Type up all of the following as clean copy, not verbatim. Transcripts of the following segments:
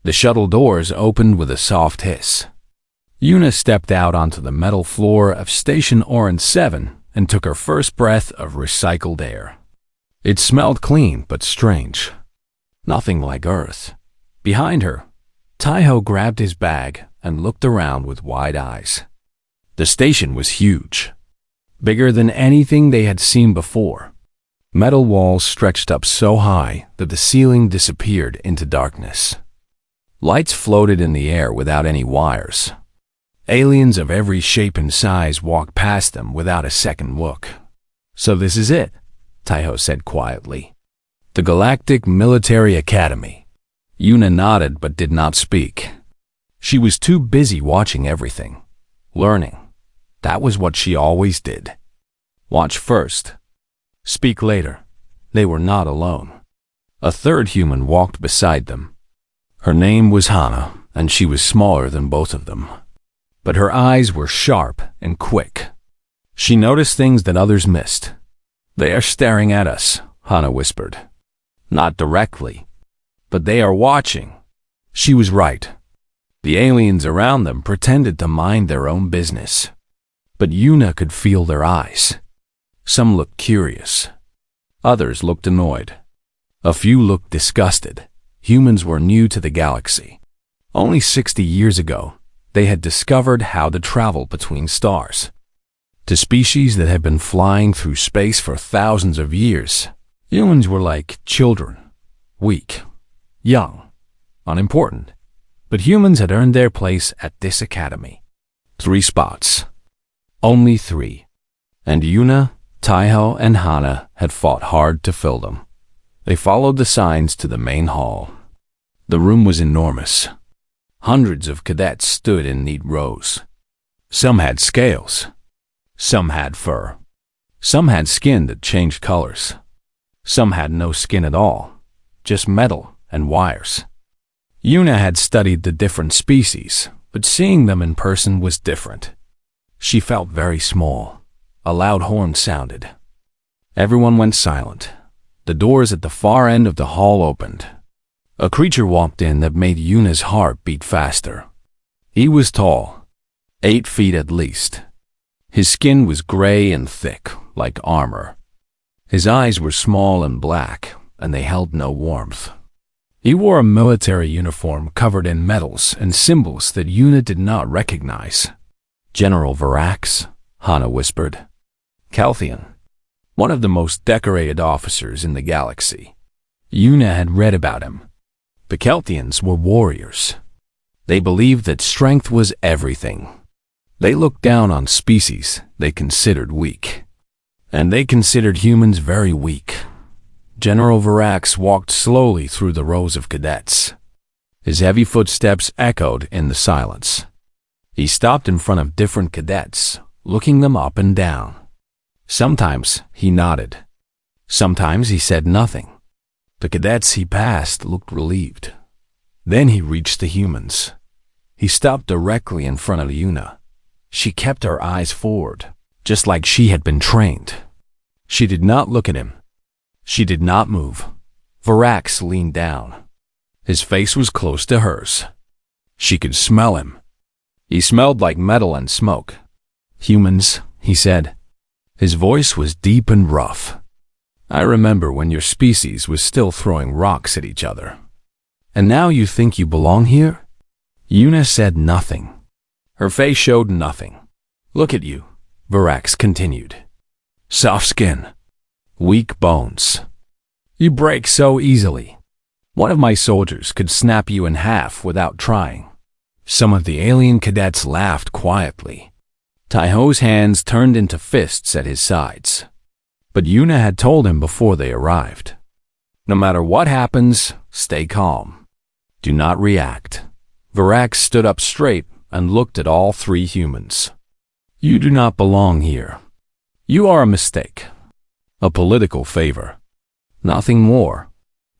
The shuttle doors opened with a soft hiss. Yuna stepped out onto the metal floor of Station Orange 7 and took her first breath of recycled air. It smelled clean but strange. Nothing like Earth. Behind her, Taiho grabbed his bag and looked around with wide eyes. The station was huge, bigger than anything they had seen before. Metal walls stretched up so high that the ceiling disappeared into darkness. Lights floated in the air without any wires. Aliens of every shape and size walked past them without a second look. "So this is it," Taiho said quietly. "The Galactic Military Academy." Yuna nodded but did not speak. She was too busy watching everything, learning. That was what she always did. Watch first, speak later. They were not alone. A third human walked beside them. Her name was Hana, and she was smaller than both of them. But her eyes were sharp and quick. She noticed things that others missed. "They are staring at us," Hana whispered. "Not directly, but they are watching." She was right. The aliens around them pretended to mind their own business. But Yuna could feel their eyes. Some looked curious. Others looked annoyed. A few looked disgusted. Humans were new to the galaxy. Only 60 years ago, they had discovered how to travel between stars. To species that had been flying through space for thousands of years, humans were like children, weak, young, unimportant. But humans had earned their place at this academy. 3 spots. Only 3. And Yuna, Taiho, and Hana had fought hard to fill them. They followed the signs to the main hall. The room was enormous. Hundreds of cadets stood in neat rows. Some had scales. Some had fur. Some had skin that changed colors. Some had no skin at all, just metal and wires. Yuna had studied the different species, but seeing them in person was different. She felt very small. A loud horn sounded. Everyone went silent. The doors at the far end of the hall opened. A creature walked in that made Yuna's heart beat faster. He was tall, 8 feet at least. His skin was gray and thick, like armor. His eyes were small and black, and they held no warmth. He wore a military uniform covered in medals and symbols that Yuna did not recognize. "General Varax," Hana whispered. "Calthian, one of the most decorated officers in the galaxy." Yuna had read about him. The Calthians were warriors. They believed that strength was everything. They looked down on species they considered weak. And they considered humans very weak. General Varax walked slowly through the rows of cadets. His heavy footsteps echoed in the silence. He stopped in front of different cadets, looking them up and down. Sometimes he nodded. Sometimes he said nothing. The cadets he passed looked relieved. Then he reached the humans. He stopped directly in front of Yuna. She kept her eyes forward, just like she had been trained. She did not look at him. She did not move. Varax leaned down. His face was close to hers. She could smell him. He smelled like metal and smoke. "Humans," he said. His voice was deep and rough. "I remember when your species was still throwing rocks at each other. And now you think you belong here?" Yuna said nothing. Her face showed nothing. "Look at you," Varax continued. "Soft skin. Weak bones. You break so easily. One of my soldiers could snap you in half without trying." Some of the alien cadets laughed quietly. Taiho's hands turned into fists at his sides. But Yuna had told him before they arrived. "No matter what happens, stay calm. Do not react." Varax stood up straight and looked at all 3 humans. "You do not belong here. You are a mistake. A political favor. Nothing more."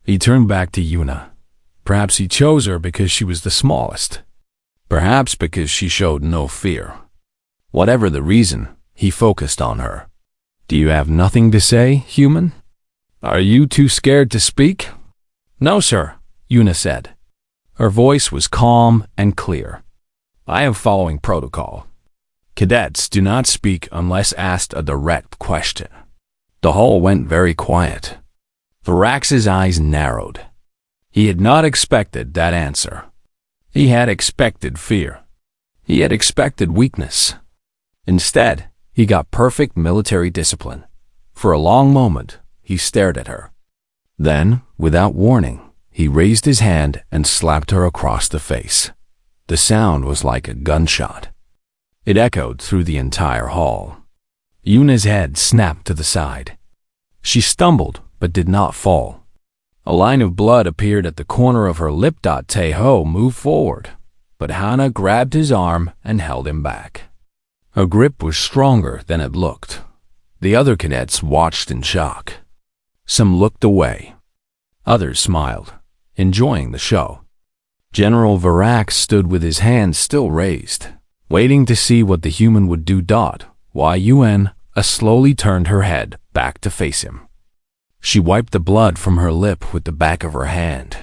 He turned back to Yuna. Perhaps he chose her because she was the smallest. Perhaps because she showed no fear. Whatever the reason, he focused on her. "Do you have nothing to say, human? Are you too scared to speak?" "No, sir," Yuna said. Her voice was calm and clear. I am following protocol. Cadets do not speak unless asked a direct question. The hall went very quiet. Varax's eyes narrowed. He had not expected that answer. He had expected fear. He had expected weakness. Instead, he got perfect military discipline. For a long moment, he stared at her. Then, without warning, he raised his hand and slapped her across the face. The sound was like a gunshot. It echoed through the entire hall. Yuna's head snapped to the side. She stumbled, but did not fall. A line of blood appeared at the corner of her lip. Taeho moved forward, but Hana grabbed his arm and held him back. Her grip was stronger than it looked. The other cadets watched in shock. Some looked away. Others smiled, enjoying the show. General Varax stood with his hands still raised, waiting to see what the human would do. While Yuan slowly turned her head back to face him. She wiped the blood from her lip with the back of her hand.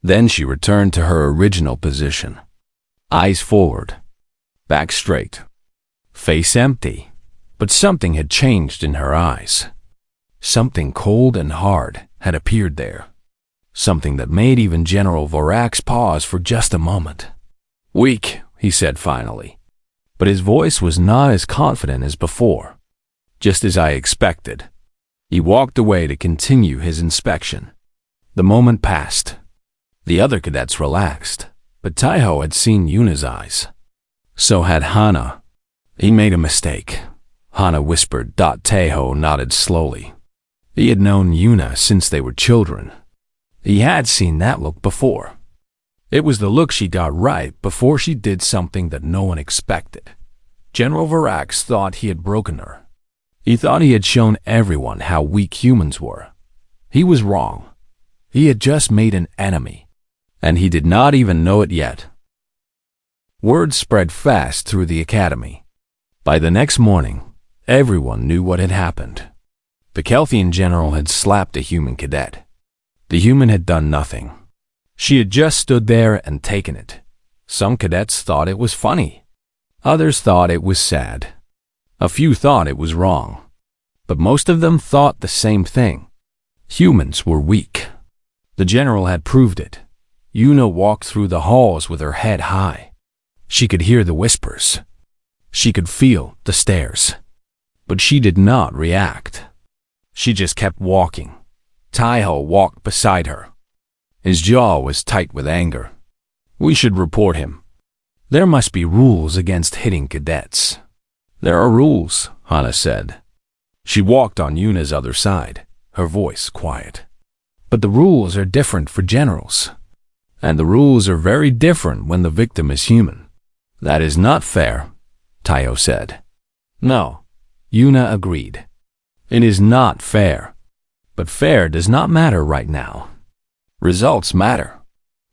Then she returned to her original position. Eyes forward, back straight, face empty, but something had changed in her eyes. Something cold and hard had appeared there. Something that made even General Varax pause for just a moment. Weak, he said finally. But his voice was not as confident as before. Just as I expected. He walked away to continue his inspection. The moment passed. The other cadets relaxed, but Taeho had seen Yuna's eyes. So had Hana. He made a mistake, Hana whispered. Taeho nodded slowly. He had known Yuna since they were children. He had seen that look before. It was the look she got right before she did something that no one expected. General Varax thought he had broken her. He thought he had shown everyone how weak humans were. He was wrong. He had just made an enemy, and he did not even know it yet. Word spread fast through the academy. By the next morning, everyone knew what had happened. The Kelthian general had slapped a human cadet. The human had done nothing. She had just stood there and taken it. Some cadets thought it was funny. Others thought it was sad. A few thought it was wrong. But most of them thought the same thing. Humans were weak. The general had proved it. Yuna walked through the halls with her head high. She could hear the whispers. She could feel the stares. But she did not react. She just kept walking. Taeho walked beside her. His jaw was tight with anger. We should report him. There must be rules against hitting cadets. There are rules, Hana said. She walked on Yuna's other side, her voice quiet. But the rules are different for generals. And the rules are very different when the victim is human. That is not fair, Taeho said. No, Yuna agreed. It is not fair. But fair does not matter right now. Results matter.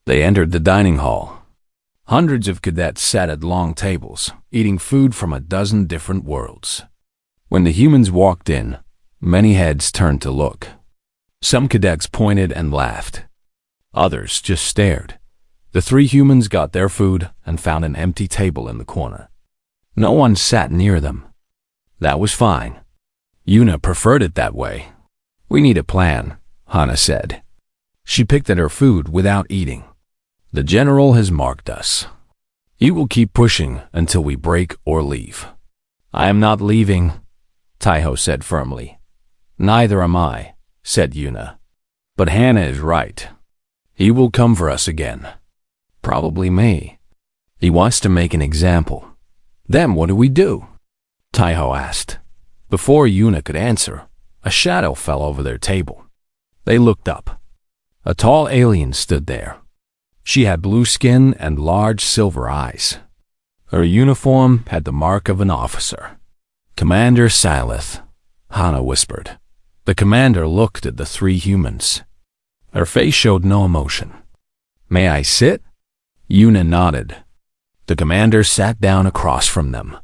They entered the dining hall. Hundreds of cadets sat at long tables, eating food from a dozen different worlds. When the humans walked in, many heads turned to look. Some cadets pointed and laughed. Others just stared. The three humans got their food and found an empty table in the corner. No one sat near them. That was fine. Yuna preferred it that way. We need a plan, Hana said. She picked at her food without eating. The general has marked us. He will keep pushing until we break or leave. I am not leaving, Taeho said firmly. Neither am I, said Yuna. But Hana is right. He will come for us again. Probably me. He wants to make an example. Then what do we do? Taeho asked. Before Yuna could answer, a shadow fell over their table. They looked up. A tall alien stood there. She had blue skin and large silver eyes. Her uniform had the mark of an officer. Commander Silith, Hana whispered. The commander looked at the three humans. Her face showed no emotion. May I sit? Yuna nodded. The commander sat down across from them.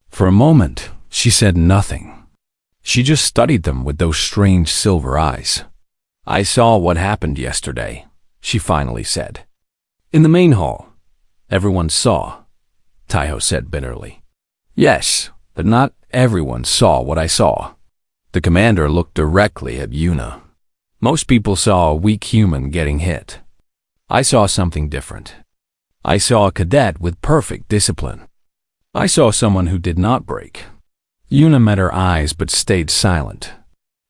For a moment, she said nothing. She just studied them with those strange silver eyes. I saw what happened yesterday, she finally said. In the main hall, everyone saw, Taiho said bitterly. Yes, but not everyone saw what I saw. The commander looked directly at Yuna. Most people saw a weak human getting hit. I saw something different. I saw a cadet with perfect discipline. I saw someone who did not break. Yuna met her eyes but stayed silent.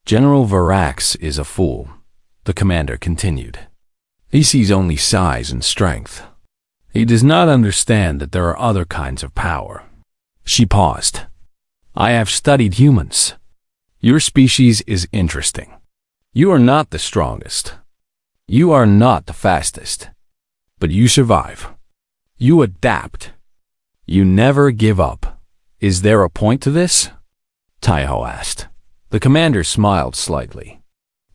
General Varax is a fool, the commander continued. He sees only size and strength. He does not understand that there are other kinds of power. She paused. I have studied humans. Your species is interesting. You are not the strongest. You are not the fastest. But you survive. You adapt. You never give up. Is there a point to this? Taiho asked. The commander smiled slightly.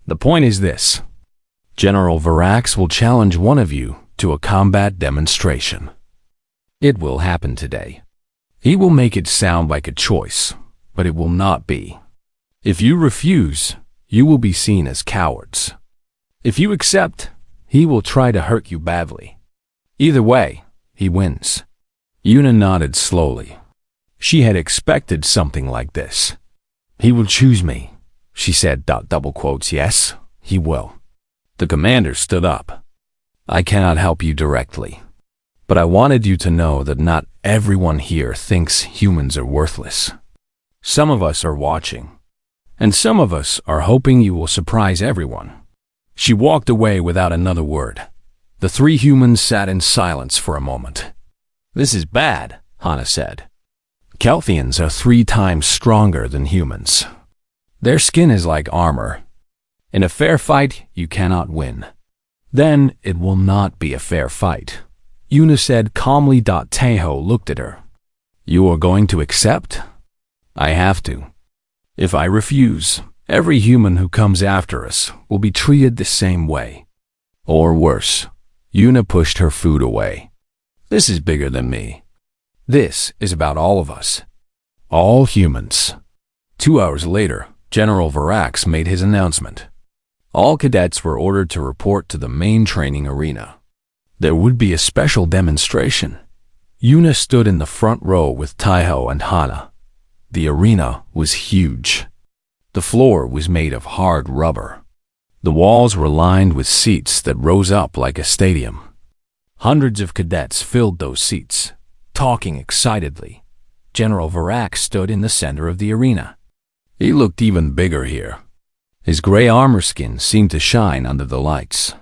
The point is this. General Varax will challenge one of you to a combat demonstration. It will happen today. He will make it sound like a choice, but it will not be. If you refuse, you will be seen as cowards. If you accept, he will try to hurt you badly. Either way, he wins. Yuna nodded slowly. She had expected something like this. He will choose me, she said. Yes, he will. The commander stood up. I cannot help you directly, but I wanted you to know that not everyone here thinks humans are worthless. Some of us are watching, and some of us are hoping you will surprise everyone. She walked away without another word. The three humans sat in silence for a moment. This is bad, Hana said. Kelthians are 3 times stronger than humans. Their skin is like armor. In a fair fight, you cannot win. Then it will not be a fair fight. Yuna said calmly. Taiho looked at her. You are going to accept? I have to. If I refuse, every human who comes after us will be treated the same way. Or worse. Yuna pushed her food away. This is bigger than me. This is about all of us. All humans. 2 hours later, General Varax made his announcement. All cadets were ordered to report to the main training arena. There would be a special demonstration. Yuna stood in the front row with Taiho and Hana. The arena was huge. The floor was made of hard rubber. The walls were lined with seats that rose up like a stadium. Hundreds of cadets filled those seats, talking excitedly. General Varax stood in the center of the arena. He looked even bigger here. His gray armor skin seemed to shine under the lights.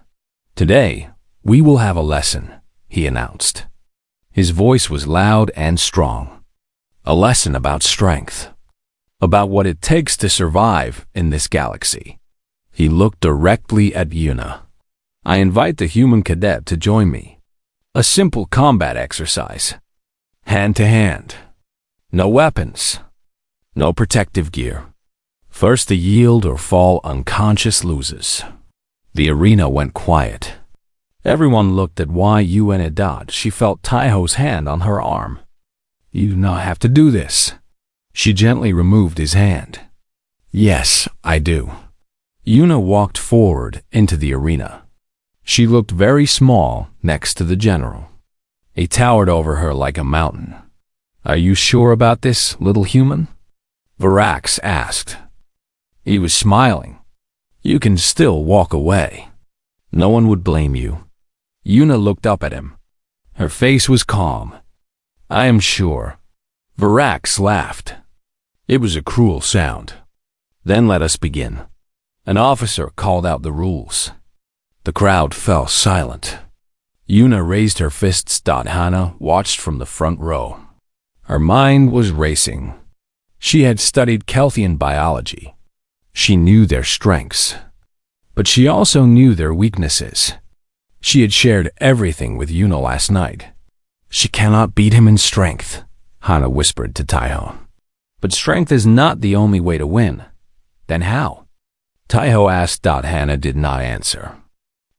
Today, we will have a lesson, he announced. His voice was loud and strong. A lesson about strength. About what it takes to survive in this galaxy. He looked directly at Yuna. I invite the human cadet to join me. A simple combat exercise. Hand to hand. No weapons. No protective gear. First to yield or fall unconscious loses. The arena went quiet. Everyone looked at Yuna. She felt Taiho's hand on her arm. You do not have to do this. She gently removed his hand. Yes, I do. Yuna walked forward into the arena. She looked very small next to the general. He towered over her like a mountain. Are you sure about this, little human? Varax asked. He was smiling. You can still walk away. No one would blame you. Yuna looked up at him. Her face was calm. I am sure. Varax laughed. It was a cruel sound. Then let us begin. An officer called out the rules. The crowd fell silent. Yuna raised her fists. Hana watched from the front row. Her mind was racing. She had studied Kelthian biology. She knew their strengths. But she also knew their weaknesses. She had shared everything with Yuna last night. She cannot beat him in strength, Hana whispered to Taiho. But strength is not the only way to win. Then how? Taiho asked. Hana did not answer.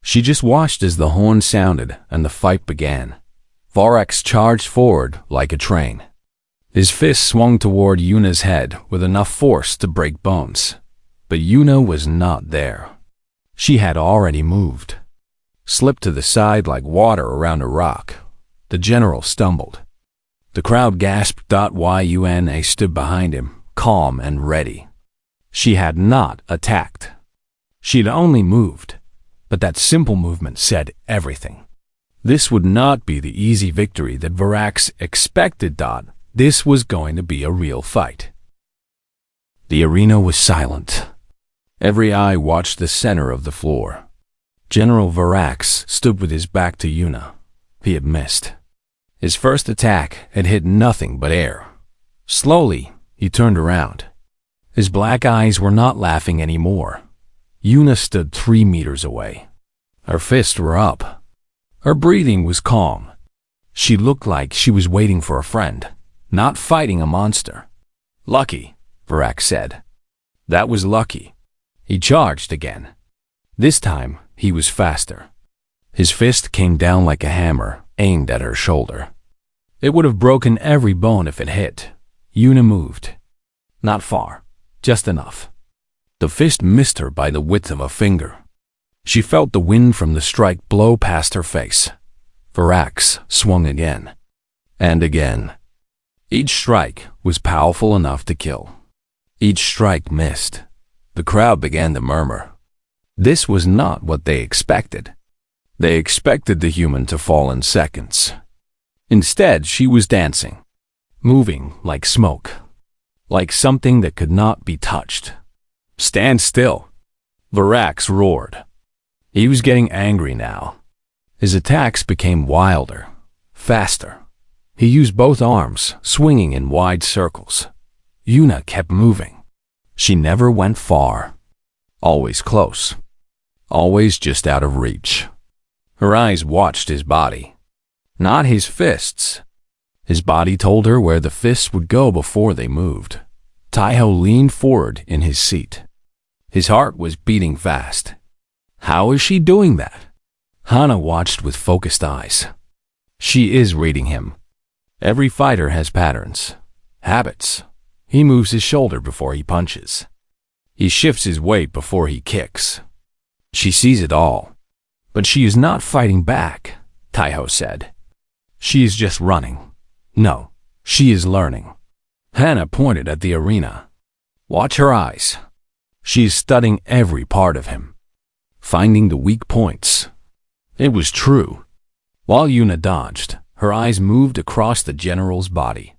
She just watched as the horn sounded and the fight began. Varax charged forward like a train. His fist swung toward Yuna's head with enough force to break bones. But Yuna was not there. She had already moved. slipped to the side like water around a rock. The general stumbled. The crowd gasped. Yuna stood behind him, calm and ready. She had not attacked. She'd only moved, but that simple movement said everything. This would not be the easy victory that Varax expected. This was going to be a real fight. The arena was silent. Every eye watched the center of the floor. General Varax stood with his back to Yuna. He had missed. His first attack had hit nothing but air. Slowly, he turned around. His black eyes were not laughing anymore. Yuna stood 3 meters away. Her fists were up. Her breathing was calm. She looked like she was waiting for a friend, not fighting a monster. "Lucky," Varax said. That was lucky. He charged again. This time, he was faster. His fist came down like a hammer, aimed at her shoulder. It would have broken every bone if it hit. Yuna moved. Not far, just enough. The fist missed her by the width of a finger. She felt the wind from the strike blow past her face. Varax swung again. And again. Each strike was powerful enough to kill. Each strike missed. The crowd began to murmur. This was not what they expected. They expected the human to fall in seconds. Instead, she was dancing, moving like smoke, like something that could not be touched. "Stand still," Varax roared. He was getting angry now. His attacks became wilder, faster. He used both arms, swinging in wide circles. Yuna kept moving. She never went far. Always close. Always just out of reach. Her eyes watched his body. Not his fists. His body told her where the fists would go before they moved. Taiho leaned forward in his seat. His heart was beating fast. How is she doing that? Hana watched with focused eyes. She is reading him. Every fighter has patterns, habits. He moves his shoulder before he punches. He shifts his weight before he kicks. She sees it all. But she is not fighting back, Taiho said. She is just running. No, she is learning. Hana pointed at the arena. Watch her eyes. She is studying every part of him, finding the weak points. It was true. While Yuna dodged, her eyes moved across the general's body.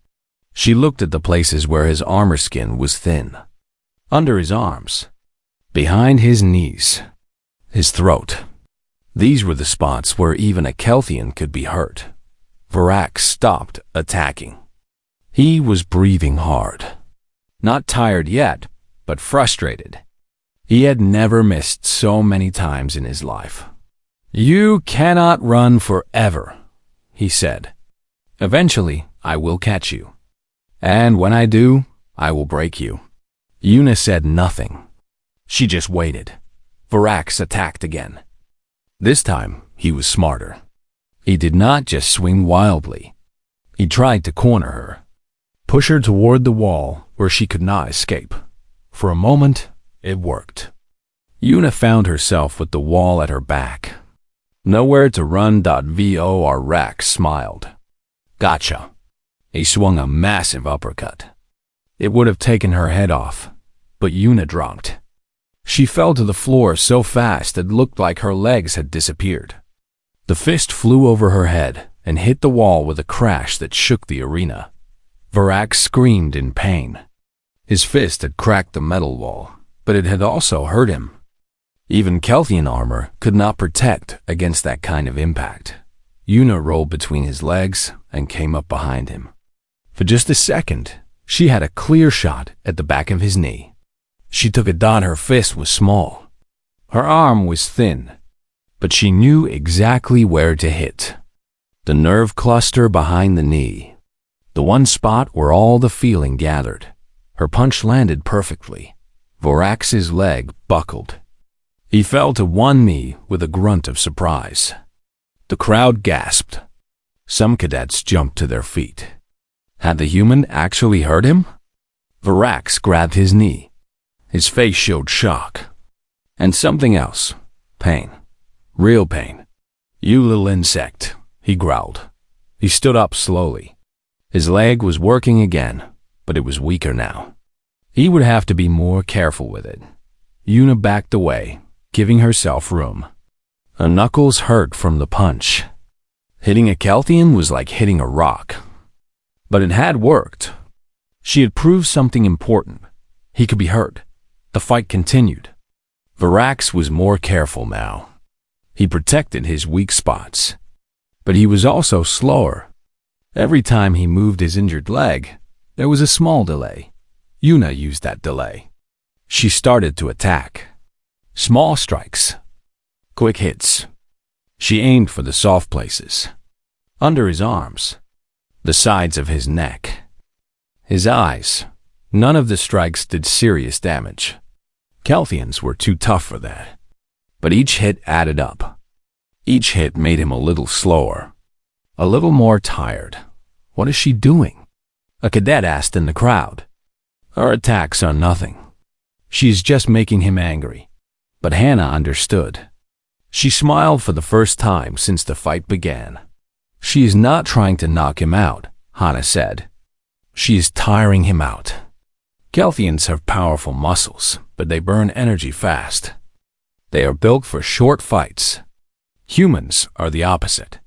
She looked at the places where his armor skin was thin. Under his arms, behind his knees, his throat. These were the spots where even a Kelthian could be hurt. Varax stopped attacking. He was breathing hard. Not tired yet, but frustrated. He had never missed so many times in his life. You cannot run forever, he said. Eventually, I will catch you. And when I do, I will break you. Yuna said nothing. She just waited. Varax attacked again. This time, he was smarter. He did not just swing wildly. He tried to corner her, push her toward the wall where she could not escape. For a moment, it worked. Yuna found herself with the wall at her back. Nowhere to run. Varax smiled. Gotcha. He swung a massive uppercut. It would have taken her head off, but Yuna dropped. She fell to the floor so fast it looked like her legs had disappeared. The fist flew over her head and hit the wall with a crash that shook the arena. Varax screamed in pain. His fist had cracked the metal wall, but it had also hurt him. Even Kelthian armor could not protect against that kind of impact. Yuna rolled between his legs and came up behind him. For just a second, she had a clear shot at the back of his knee. She took a dot. Her fist was small. Her arm was thin, but she knew exactly where to hit. The nerve cluster behind the knee. The one spot where all the feeling gathered. Her punch landed perfectly. Varax's leg buckled. He fell to one knee with a grunt of surprise. The crowd gasped. Some cadets jumped to their feet. Had the human actually hurt him? Varax grabbed his knee. His face showed shock. And something else. Pain. Real pain. "You little insect," he growled. He stood up slowly. His leg was working again, but it was weaker now. He would have to be more careful with it. Yuna backed away, giving herself room. Her knuckles hurt from the punch. Hitting a Kelthian was like hitting a rock. But it had worked. She had proved something important. He could be hurt. The fight continued. Varax was more careful now. He protected his weak spots. But he was also slower. Every time he moved his injured leg, there was a small delay. Yuna used that delay. She started to attack. Small strikes. Quick hits. She aimed for the soft places. Under his arms. The sides of his neck. His eyes. None of the strikes did serious damage. Kelthians were too tough for that. But each hit added up. Each hit made him a little slower. A little more tired. What is she doing? A cadet asked in the crowd. Her attacks are nothing. She is just making him angry. But Hannah understood. She smiled for the first time since the fight began. She is not trying to knock him out, Hannah said. She is tiring him out. Kelthians have powerful muscles, but they burn energy fast. They are built for short fights. Humans are the opposite.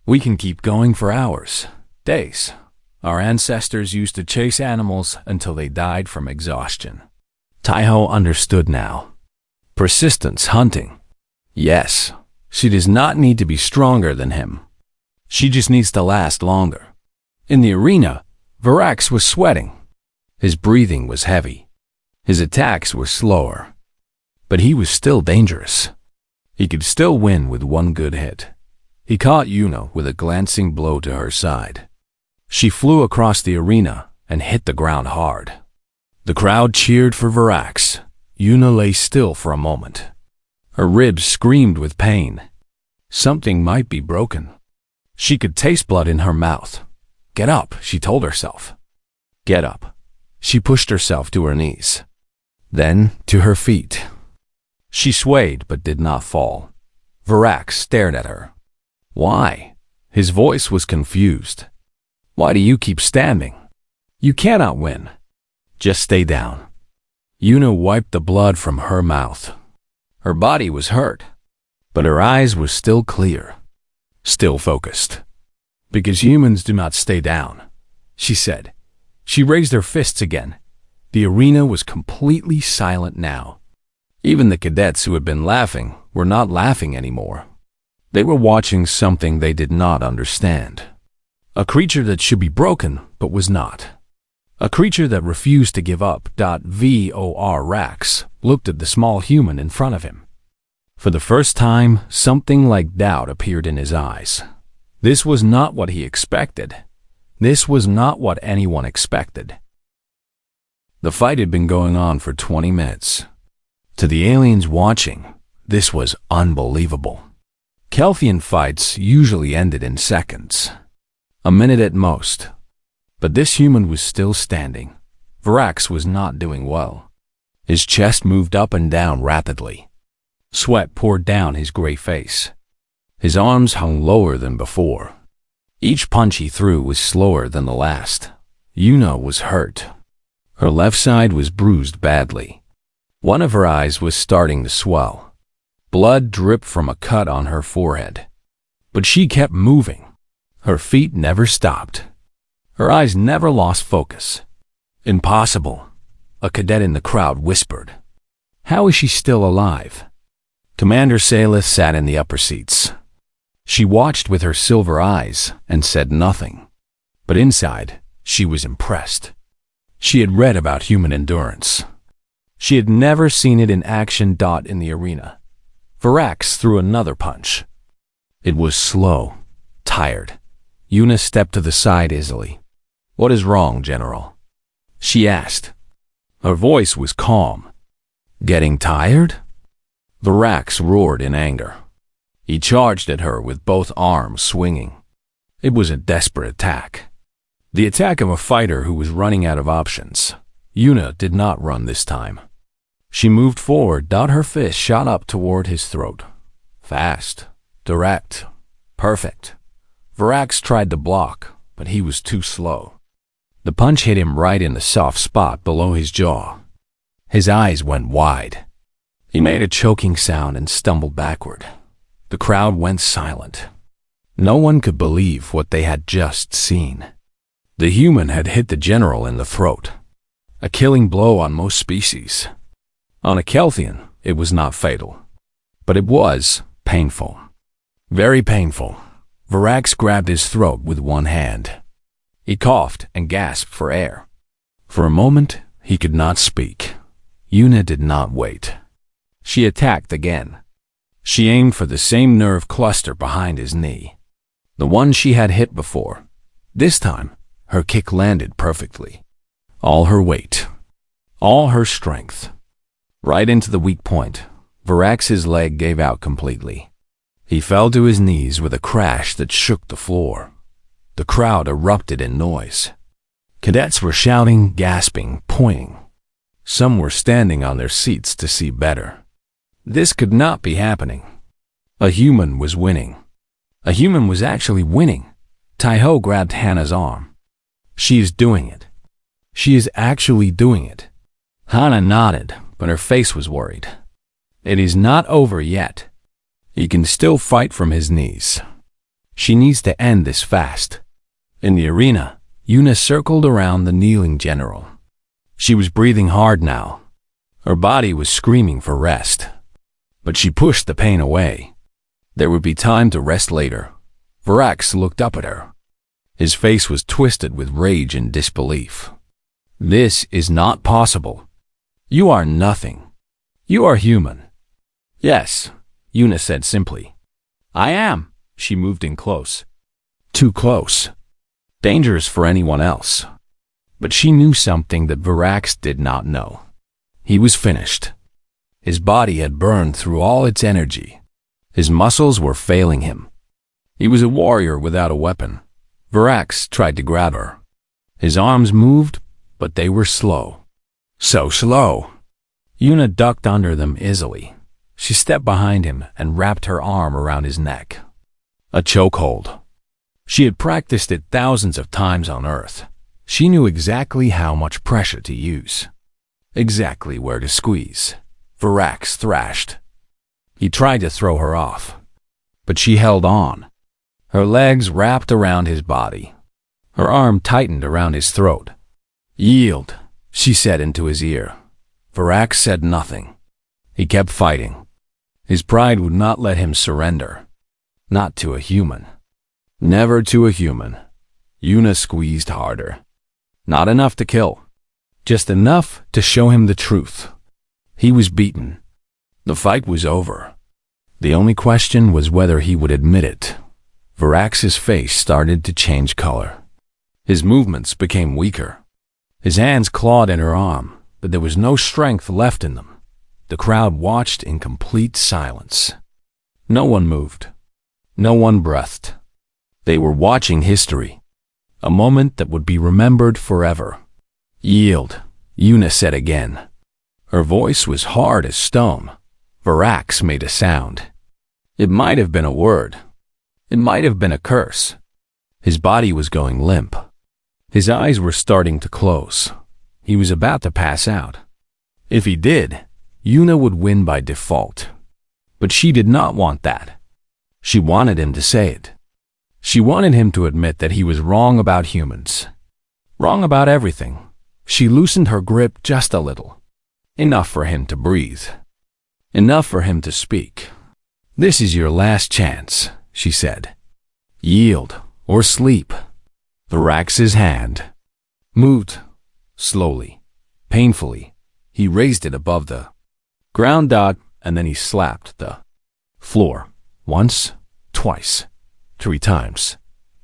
We can keep going for hours, days. Our ancestors used to chase animals until they died from exhaustion. Taiho understood now. Persistence hunting. Yes, she does not need to be stronger than him. She just needs to last longer. In the arena, Varax was sweating. His breathing was heavy. His attacks were slower. But he was still dangerous. He could still win with one good hit. He caught Yuna with a glancing blow to her side. She flew across the arena and hit the ground hard. The crowd cheered for Varax. Yuna lay still for a moment. Her ribs screamed with pain. Something might be broken. She could taste blood in her mouth. Get up, she told herself. Get up. She pushed herself to her knees. Then to her feet. She swayed but did not fall. Varax stared at her. Why? His voice was confused. Why do you keep standing? You cannot win. Just stay down. Yuna wiped the blood from her mouth. Her body was hurt, but her eyes were still clear, still focused. Because humans do not stay down, she said. She raised her fists again. The arena was completely silent now. Even the cadets who had been laughing were not laughing anymore. They were watching something they did not understand. A creature that should be broken, but was not. A creature that refused to give up. Varax looked at the small human in front of him. For the first time, something like doubt appeared in his eyes. This was not what he expected. This was not what anyone expected. The fight had been going on for 20 minutes. To the aliens watching, this was unbelievable. Kelthian fights usually ended in seconds. A minute at most. But this human was still standing. Varax was not doing well. His chest moved up and down rapidly. Sweat poured down his gray face. His arms hung lower than before. Each punch he threw was slower than the last. Yuna was hurt. Her left side was bruised badly. One of her eyes was starting to swell. Blood dripped from a cut on her forehead. But she kept moving. Her feet never stopped. Her eyes never lost focus. Impossible, a cadet in the crowd whispered. How is she still alive? Commander Salith sat in the upper seats. She watched with her silver eyes and said nothing. But inside, she was impressed. She had read about human endurance. She had never seen it in action. In the arena, Varax threw another punch. It was slow, tired. Yuna stepped to the side easily. What is wrong, General? She asked. Her voice was calm. Getting tired? Varax roared in anger. He charged at her with both arms swinging. It was a desperate attack. The attack of a fighter who was running out of options. Yuna did not run this time. She moved forward. Her fist shot up toward his throat. Fast, direct, Perfect. Varax tried to block, but he was too slow. The punch hit him right in the soft spot below his jaw. His eyes went wide. He made a choking sound and stumbled backward. The crowd went silent. No one could believe what they had just seen. The human had hit the general in the throat, a killing blow on most species. On a Kelthian, it was not fatal, but it was painful. Very painful. Varax grabbed his throat with one hand. He coughed and gasped for air. For a moment, he could not speak. Una did not wait. She attacked again. She aimed for the same nerve cluster behind his knee, the one she had hit before. This time, her kick landed perfectly. All her weight, all her strength. Right into the weak point, Varax's leg gave out completely. He fell to his knees with a crash that shook the floor. The crowd erupted in noise. Cadets were shouting, gasping, pointing. Some were standing on their seats to see better. This could not be happening. A human was winning. A human was actually winning. Tai-Ho grabbed Hannah's arm. She is doing it. She is actually doing it. Hannah nodded, but her face was worried. It is not over yet. He can still fight from his knees. She needs to end this fast. In the arena, Una circled around the kneeling general. She was breathing hard now. Her body was screaming for rest. But she pushed the pain away. There would be time to rest later. Varax looked up at her. His face was twisted with rage and disbelief. This is not possible. You are nothing. You are human. Yes, Una said simply. I am. She moved in close. Too close. Dangerous for anyone else. But she knew something that Varax did not know. He was finished. His body had burned through all its energy. His muscles were failing him. He was a warrior without a weapon. Varax tried to grab her. His arms moved, but they were slow. So slow. Una ducked under them easily. She stepped behind him and wrapped her arm around his neck. A chokehold. She had practiced it thousands of times on Earth. She knew exactly how much pressure to use. Exactly where to squeeze. Varax thrashed. He tried to throw her off, but she held on. Her legs wrapped around his body. Her arm tightened around his throat. Yield, she said into his ear. Varax said nothing. He kept fighting. His pride would not let him surrender. Not to a human. Never to a human. Una squeezed harder. Not enough to kill. Just enough to show him the truth. He was beaten. The fight was over. The only question was whether he would admit it. Varax's face started to change color. His movements became weaker. His hands clawed at her arm, but there was no strength left in them. The crowd watched in complete silence. No one moved. No one breathed. They were watching history. A moment that would be remembered forever. Yield, Una said again. Her voice was hard as stone. Varax made a sound. It might have been a word. It might have been a curse. His body was going limp. His eyes were starting to close. He was about to pass out. If he did, Una would win by default. But she did not want that. She wanted him to say it. She wanted him to admit that he was wrong about humans. Wrong about everything. She loosened her grip just a little. Enough for him to breathe. Enough for him to speak. This is your last chance, she said. Yield or sleep. Varax's hand moved slowly, painfully. He raised it above the ground dot, and then he slapped the floor. Once, twice, 3 times.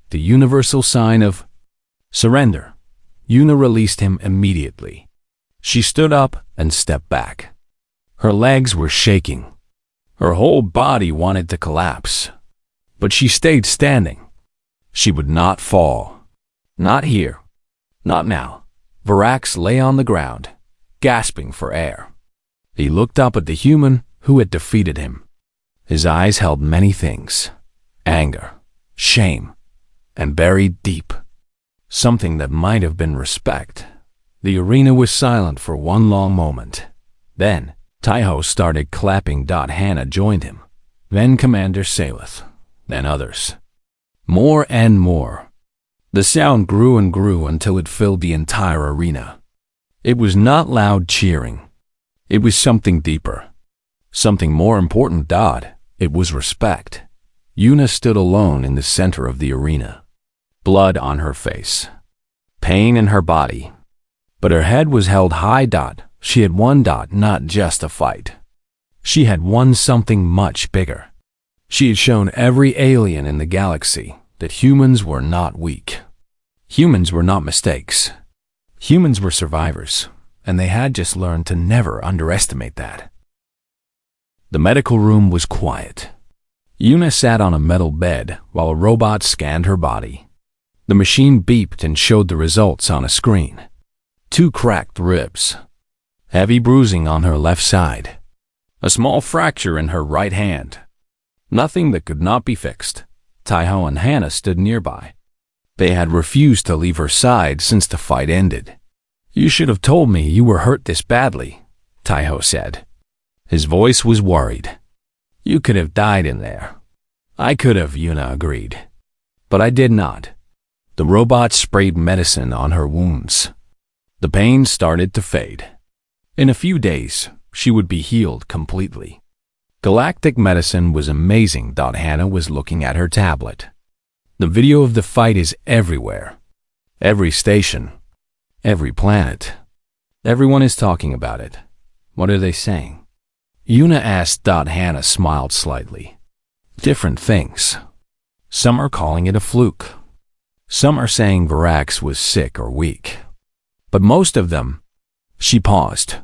The universal sign of surrender. Una released him immediately. She stood up and stepped back. Her legs were shaking. Her whole body wanted to collapse. But she stayed standing. She would not fall. Not here. Not now. Varax lay on the ground, gasping for air. He looked up at the human who had defeated him. His eyes held many things. Anger, shame, and buried deep. Something that might have been respect. The arena was silent for one long moment. Then, Taiho started clapping. Hannah joined him. Then Commander Salith. Then others. More and more. The sound grew and grew until it filled the entire arena. It was not loud cheering. It was something deeper. Something more important. It was respect. Yuna stood alone in the center of the arena. Blood on her face. Pain in her body. But her head was held high. She had won. Not just a fight. She had won something much bigger. She had shown every alien in the galaxy that humans were not weak. Humans were not mistakes. Humans were survivors, and they had just learned to never underestimate that. The medical room was quiet. Yuna sat on a metal bed while a robot scanned her body. The machine beeped and showed the results on a screen. 2 cracked ribs. Heavy bruising on her left side. A small fracture in her right hand. Nothing that could not be fixed. Taiho and Hannah stood nearby. They had refused to leave her side since the fight ended. "You should have told me you were hurt this badly," Taiho said. His voice was worried. "You could have died in there." "I could have," Yuna agreed. "But I did not." The robot sprayed medicine on her wounds. The pain started to fade. In a few days, she would be healed completely. Galactic medicine was amazing. Hannah was looking at her tablet. The video of the fight is everywhere. Every station. Every planet. Everyone is talking about it. What are they saying? Yuna asked. Hannah smiled slightly. Different things. Some are calling it a fluke. Some are saying Varax was sick or weak. But most of them, she paused.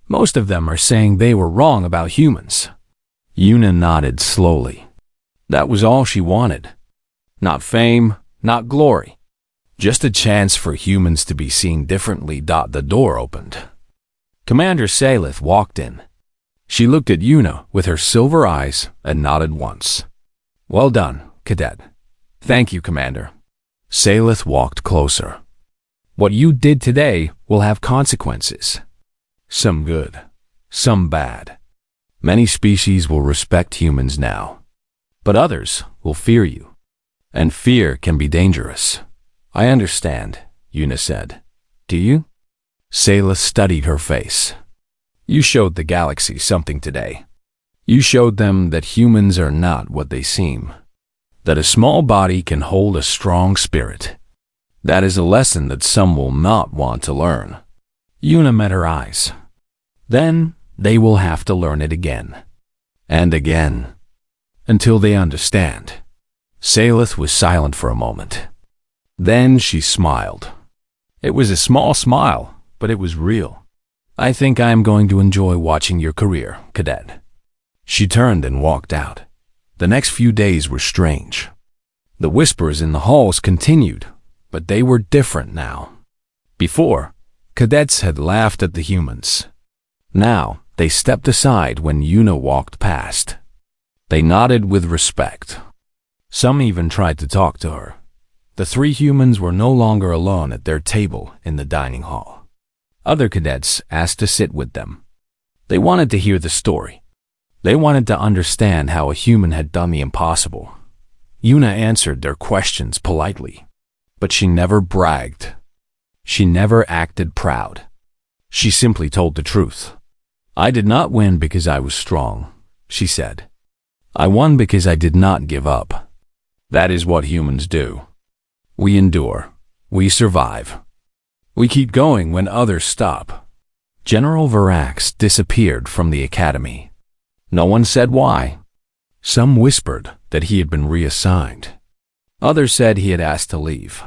Most of them are saying they were wrong about humans. Yuna nodded slowly. That was all she wanted. Not fame, not glory. Just a chance for humans to be seen differently. The door opened. Commander Salith walked in. She looked at Yuna with her silver eyes and nodded once. "Well done, Cadet." "Thank you, Commander." Salith walked closer. "What you did today will have consequences. Some good, some bad. Many species will respect humans now, but others will fear you. And fear can be dangerous." "I understand," Yuna said. "Do you?" Salith studied her face. "You showed the galaxy something today. You showed them that humans are not what they seem. That a small body can hold a strong spirit. That is a lesson that some will not want to learn." Yuna met her eyes. "Then they will have to learn it again. And again. Until they understand." Salith was silent for a moment. Then she smiled. It was a small smile, but it was real. "I think I am going to enjoy watching your career, Cadet." She turned and walked out. The next few days were strange. The whispers in the halls continued, but they were different now. Before, cadets had laughed at the humans. Now, they stepped aside when Yuna walked past. They nodded with respect. Some even tried to talk to her. The 3 humans were no longer alone at their table in the dining hall. Other cadets asked to sit with them. They wanted to hear the story. They wanted to understand how a human had done the impossible. Yuna answered their questions politely, but she never bragged. She never acted proud. She simply told the truth. "I did not win because I was strong," she said. "I won because I did not give up. That is what humans do. We endure. We survive. We keep going when others stop." General Varax disappeared from the academy. No one said why. Some whispered that he had been reassigned. Others said he had asked to leave.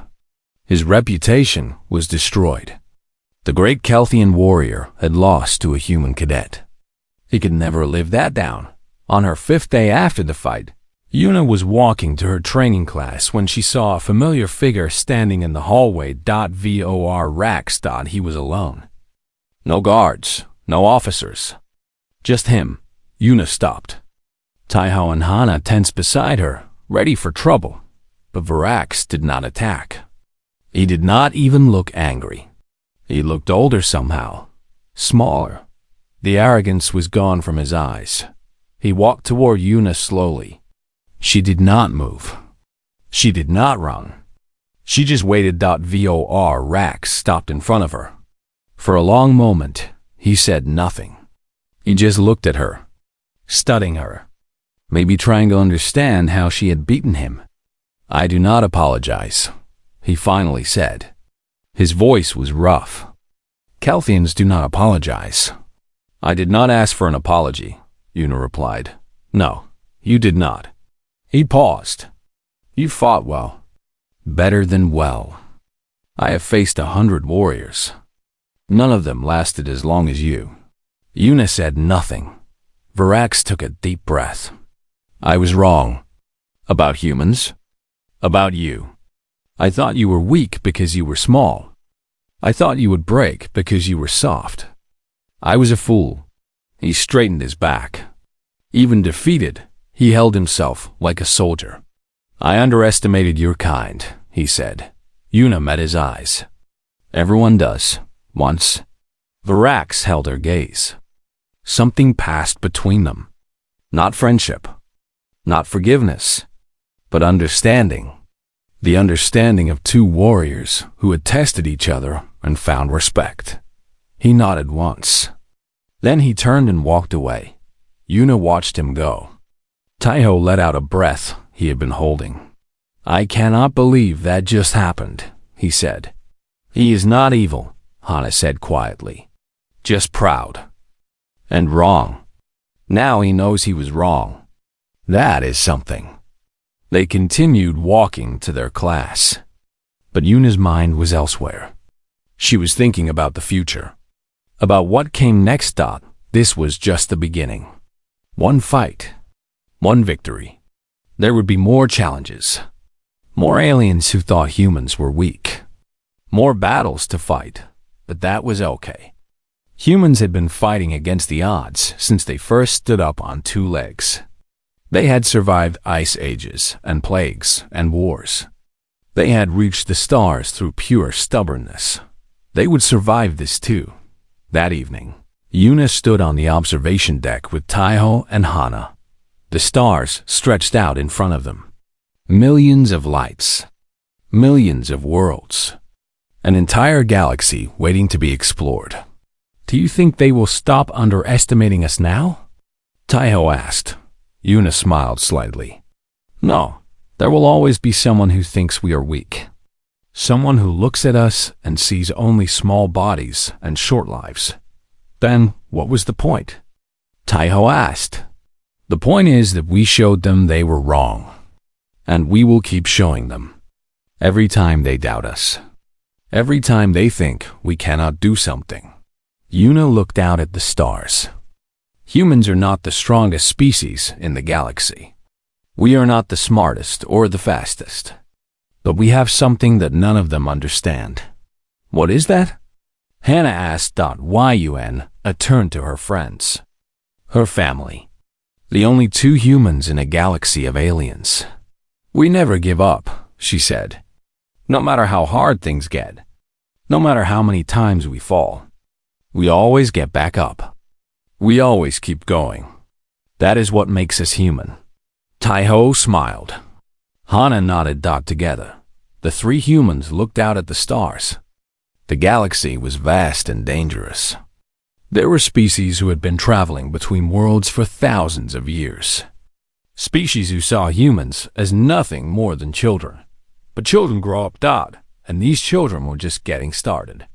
His reputation was destroyed. The great Kelthian warrior had lost to a human cadet. He could never live that down. On her 5th day after the fight, Yuna was walking to her training class when she saw a familiar figure standing in the hallway. Vor He was alone. No guards, no officers. Just him. Yuna stopped. Taiho and Hannah tensed beside her, ready for trouble. but Varax did not attack. He did not even look angry. He looked older somehow, smaller. The arrogance was gone from his eyes. He walked toward Una slowly. She did not move. She did not run. She just waited. Varax stopped in front of her. For a long moment, he said nothing. He just looked at her, studying her, maybe trying to understand how she had beaten him. "I do not apologize," he finally said. His voice was rough. "Kelthians do not apologize." "I did not ask for an apology," Una replied. "No, you did not." He paused. "You fought well." "Better than well. I have faced 100 warriors. None of them lasted as long as you." Una said nothing. Varax took a deep breath. "I was wrong. About humans. About you. I thought you were weak because you were small. I thought you would break because you were soft. I was a fool." He straightened his back. Even defeated, he held himself like a soldier. "I underestimated your kind," he said. Una met his eyes. "Everyone does, once." Varax held her gaze. Something passed between them. Not friendship, not forgiveness, but understanding. The understanding of two warriors who had tested each other and found respect. He nodded once. Then he turned and walked away. Una watched him go. Taiho let out a breath he had been holding. "I cannot believe that just happened," he said. "He is not evil," Hana said quietly. "Just proud. And wrong. Now he knows he was wrong. That is something." They continued walking to their class. But Una's mind was elsewhere. She was thinking about the future. About what came next. This was just the beginning. One fight. One victory. There would be more challenges. More aliens who thought humans were weak. More battles to fight, but that was okay. Humans had been fighting against the odds since they first stood up on two legs. They had survived ice ages and plagues and wars. They had reached the stars through pure stubbornness. They would survive this too. That evening, Una stood on the observation deck with Taiho and Hana. The stars stretched out in front of them. Millions of lights. Millions of worlds. An entire galaxy waiting to be explored. "Do you think they will stop underestimating us now?" Taiho asked. Una smiled slightly. "No, there will always be someone who thinks we are weak. Someone who looks at us and sees only small bodies and short lives. Then, what was the point?" Taiho asked. "The point is that we showed them they were wrong. And we will keep showing them. Every time they doubt us. Every time they think we cannot do something." Una looked out at the stars. Humans are not the strongest species in the galaxy. We are not the smartest or the fastest. But we have something that none of them understand. "What is that?" Hana asked. Yun turned to her friends. Her family. The only two humans in a galaxy of aliens. "We never give up," she said. "No matter how hard things get. No matter how many times we fall. We always get back up. We always keep going. That is what makes us human." Taiho smiled. Hana nodded. Together, the three humans looked out at the stars. The galaxy was vast and dangerous. There were species who had been traveling between worlds for thousands of years. Species who saw humans as nothing more than children. But children grow up, and these children were just getting started.